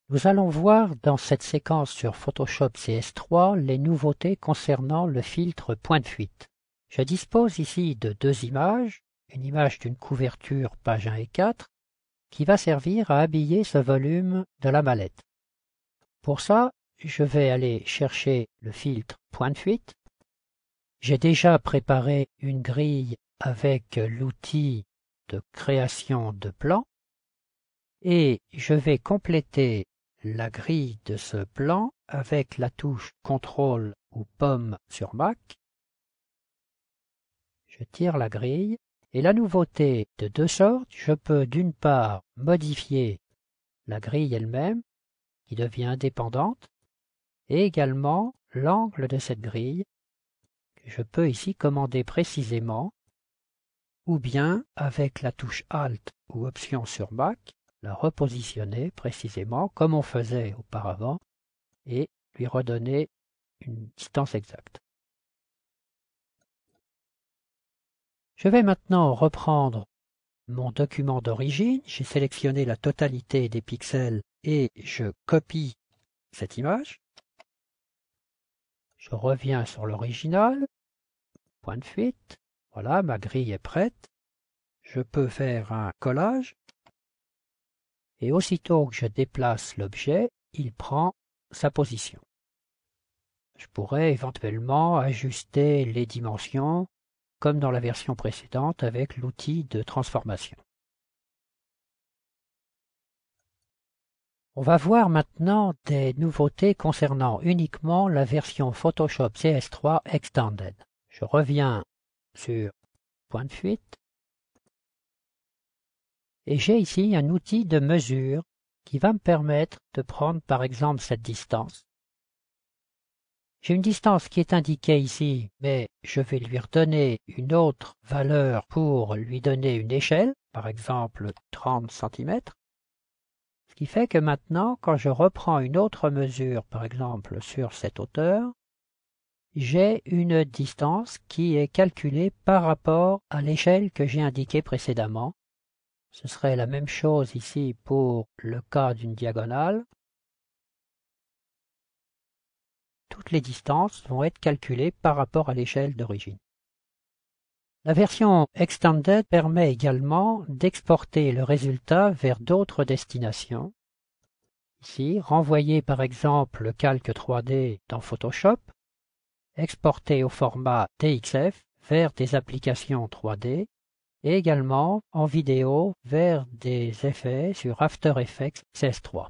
Nous allons voir dans cette séquence sur Photoshop CS3 les nouveautés concernant le filtre point de fuite. Je dispose ici de deux images, une image d'une couverture page 1 et 4, qui va servir à habiller ce volume de la mallette. Pour ça, je vais aller chercher le filtre point de fuite. J'ai déjà préparé une grille avec l'outil de création de plan et je vais compléter la grille de ce plan avec la touche CTRL ou pomme sur Mac. Je tire la grille et la nouveauté de deux sortes, je peux d'une part modifier la grille elle-même qui devient indépendante et également l'angle de cette grille que je peux ici commander précisément ou bien avec la touche Alt ou Option sur Mac la repositionner précisément comme on faisait auparavant et lui redonner une distance exacte. Je vais maintenant reprendre mon document d'origine. J'ai sélectionné la totalité des pixels et je copie cette image. Je reviens sur l'original, point de fuite. Voilà, ma grille est prête. Je peux faire un collage. Et aussitôt que je déplace l'objet, il prend sa position. Je pourrais éventuellement ajuster les dimensions comme dans la version précédente avec l'outil de transformation. On va voir maintenant des nouveautés concernant uniquement la version Photoshop CS3 Extended. Je reviens sur point de fuite et j'ai ici un outil de mesure qui va me permettre de prendre par exemple cette distance. J'ai une distance qui est indiquée ici, mais je vais lui redonner une autre valeur pour lui donner une échelle, par exemple 30 cm. Ce qui fait que maintenant, quand je reprends une autre mesure, par exemple sur cette hauteur, j'ai une distance qui est calculée par rapport à l'échelle que j'ai indiquée précédemment. Ce serait la même chose ici pour le cas d'une diagonale. Toutes les distances vont être calculées par rapport à l'échelle d'origine. La version Extended permet également d'exporter le résultat vers d'autres destinations. Ici, renvoyer par exemple le calque 3D dans Photoshop, exporter au format DXF vers des applications 3D et également en vidéo vers des effets sur After Effects CS3.